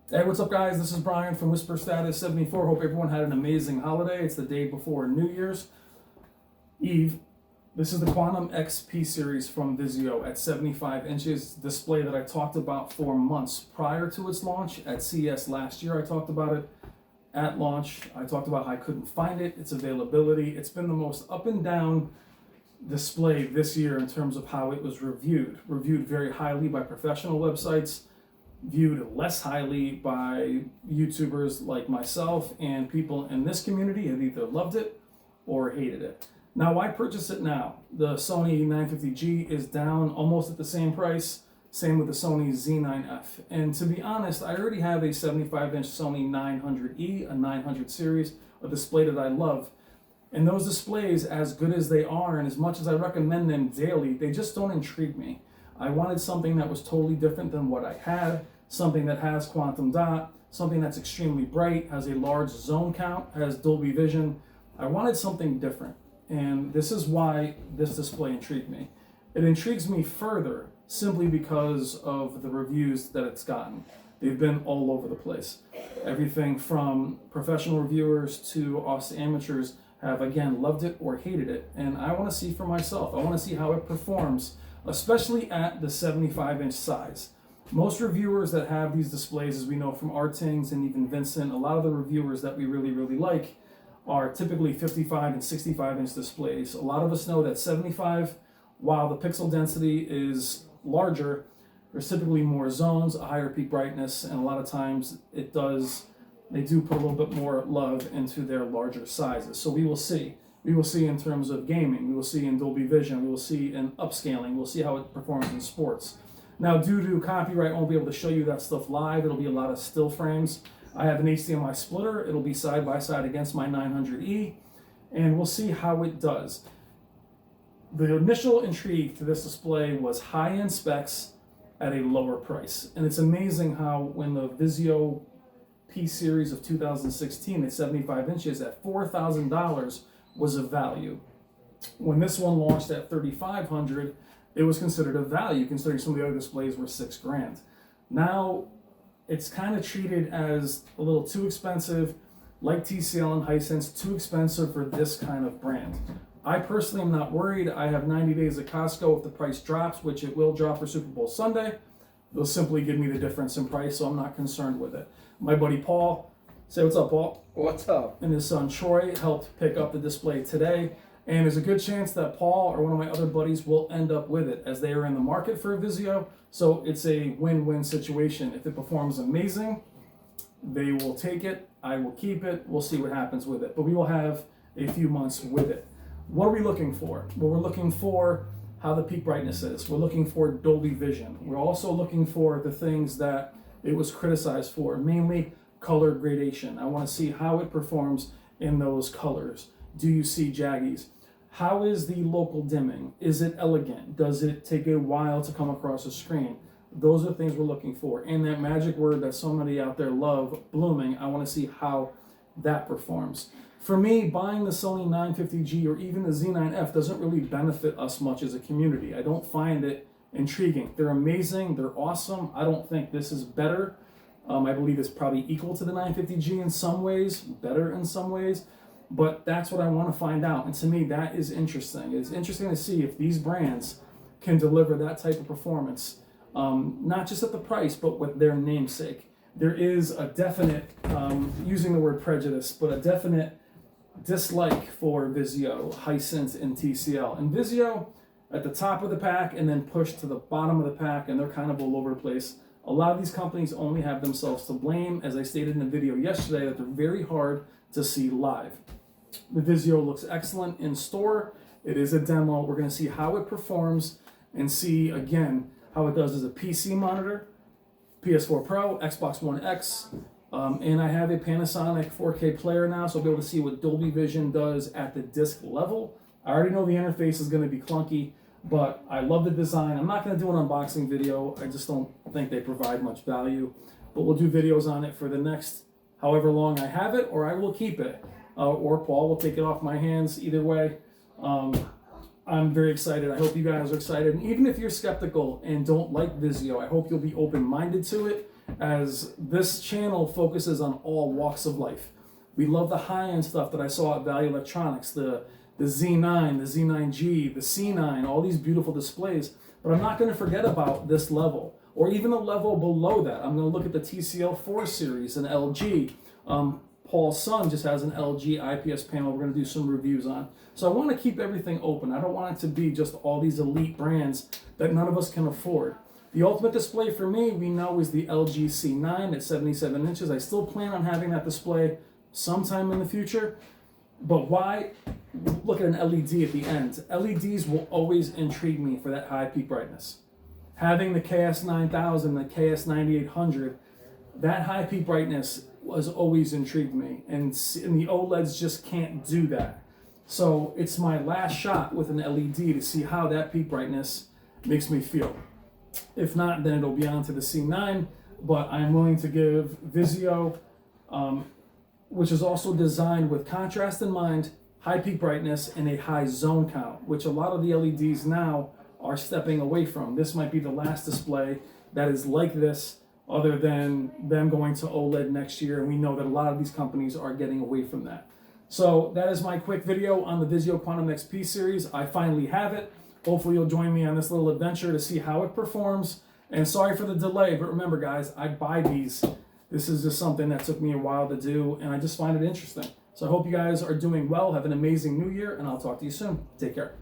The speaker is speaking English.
Hey, what's up, guys? This is Brian from Whisper Status 74. Hope everyone had an amazing holiday. It's the day before New Year's Eve. This is the Quantum X Pseries from VIZIO at 75 inches display that I talked about for months prior to its launch. At CES last year, I talked about it. At launch, I talked about how I couldn't find it, its availability. It's been the most up and down display this year in terms of how it was reviewed. Reviewed very highly by professional websites, viewed less highly by YouTubers like myself, and people in this community have either loved it or hated it. Now, why purchase it now? The Sony 950G is down almost at the same price, same with the Sony Z9F. And to be honest, I already have a 75-inch Sony 900E, a 900 series, a display that I love. And those displays, as good as they are, and as much as I recommend them daily, they just don't intrigue me. I wanted something that was totally different than what I had, something that has quantum dot, something that's extremely bright, has a large zone count, has Dolby Vision. I wanted something different, and this is why this display intrigued me. It intrigues me further simply because of the reviews that it's gotten. They've been all over the place. Everything from professional reviewers to us amateurs have, again, loved it or hated it, and I want to see for myself. I want to see how it performs, especially at the 75-inch size. Most reviewers that have these displays, as we know from Artings and even Vincent, a lot of the reviewers that we really like are typically 55 and 65-inch displays. A lot of us know that 75, while the pixel density is larger, there's typically more zones, a higher peak brightness, and a lot of times they do put a little bit more love into their larger sizes. So we will see. We will see in terms of gaming, we will see in Dolby Vision, we will see in upscaling, we'll see how it performs in sports. Now, due to copyright, I won't be able to show you that stuff live. It'll be a lot of still frames. I have an HDMI splitter. It'll be side by side against my 900E, and we'll see how it does. The initial intrigue to this display was high-end specs at a lower price. And it's amazing how when the VIZIO P series of 2016 at 75 inches at $4,000 was a value. When this one launched at $3,500, it was considered a value, considering some of the other displays were $6,000. Now, it's kind of treated as a little too expensive, like TCL and Hisense, too expensive for this kind of brand. I personally am not worried. I have 90 days at Costco. If the price drops, which it will drop for Super Bowl Sunday, they'll simply give me the difference in price, so I'm not concerned with it. My buddy Paul, say what's up, Paul. What's up? And his son Troy helped pick up the display today. And there's a good chance that Paul or one of my other buddies will end up with it, as they are in the market for a VIZIO. So it's a win-win situation. If it performs amazing, they will take it. I will keep it. We'll see what happens with it. But we will have a few months with it. What are we looking for? Well, we're looking for how the peak brightness is. We're looking for Dolby Vision. We're also looking for the things that it was criticized for, mainly color gradation. I want to see how it performs in those colors. Do you see jaggies? How is the local dimming? Is it elegant? Does it take a while to come across the screen? Those are things we're looking for. And that magic word that so many out there love, blooming, I want to see how that performs. For me, buying the Sony 950G or even the Z9F doesn't really benefit us much as a community. I don't find it intriguing. They're amazing. They're awesome. I don't think this is better. I believe it's probably equal to the 950G in some ways, better in some ways. But that's what I want to find out. And to me, that is interesting. It's interesting to see if these brands can deliver that type of performance, not just at the price, but with their namesake. There is a definite, using the word prejudice, but a definite dislike for VIZIO, Hisense, and TCL. And VIZIO at the top of the pack and then pushed to the bottom of the pack, and they're kind of all over the place. A lot of these companies only have themselves to blame. As I stated in the video yesterday, that they're very hard to see live. The VIZIO looks excellent in store. It is a demo. We're going to see how it performs and see, again, how it does as a PC monitor, PS4 Pro, Xbox One X, and I have a Panasonic 4K player now, so I'll be able to see what Dolby Vision does at the disc level. I already know the interface is going to be clunky, but I love the design. I'm not going to do an unboxing video. I just don't think they provide much value, but we'll do videos on it for the next however long I have it, or I will keep it. Or Paul will take it off my hands. Either way, I'm very excited. I hope you guys are excited. And even if you're skeptical and don't like VIZIO, I hope you'll be open-minded to it as this channel focuses on all walks of life. We love the high-end stuff that I saw at Value Electronics, the Z9, the Z9G, the C9, all these beautiful displays. But I'm not going to forget about this level, or even a level below that. I'm going to look at the TCL 4 series and LG. Paul's son just has an LG IPS panel we're going to do some reviews on. So I want to keep everything open. I don't want it to be just all these elite brands that none of us can afford. The ultimate display for me, we know, is the LG C9 at 77 inches. I still plan on having that display sometime in the future. But why look at an LED at the end? LEDs will always intrigue me for that high peak brightness. Having the KS9000, the KS9800, that high peak brightness has always intrigued me, and the OLEDs just can't do that. So it's my last shot with an LED to see how that peak brightness makes me feel. If not, then it'll be on to the C9, but I'm willing to give VIZIO, which is also designed with contrast in mind, high peak brightness, and a high zone count, which a lot of the LEDs now are stepping away from. This might be the last display that is like this, other than them going to OLED next year, and we know that a lot of these companies are getting away from that. So that is my quick video on the VIZIO Quantum XP series. I finally have it. Hopefully you'll join me on this little adventure to see how it performs. And sorry for the delay, but remember guys, I buy these. This is just something that took me a while to do, and I just find it interesting. So I hope you guys are doing well. Have an amazing new year, and I'll talk to you soon. Take care.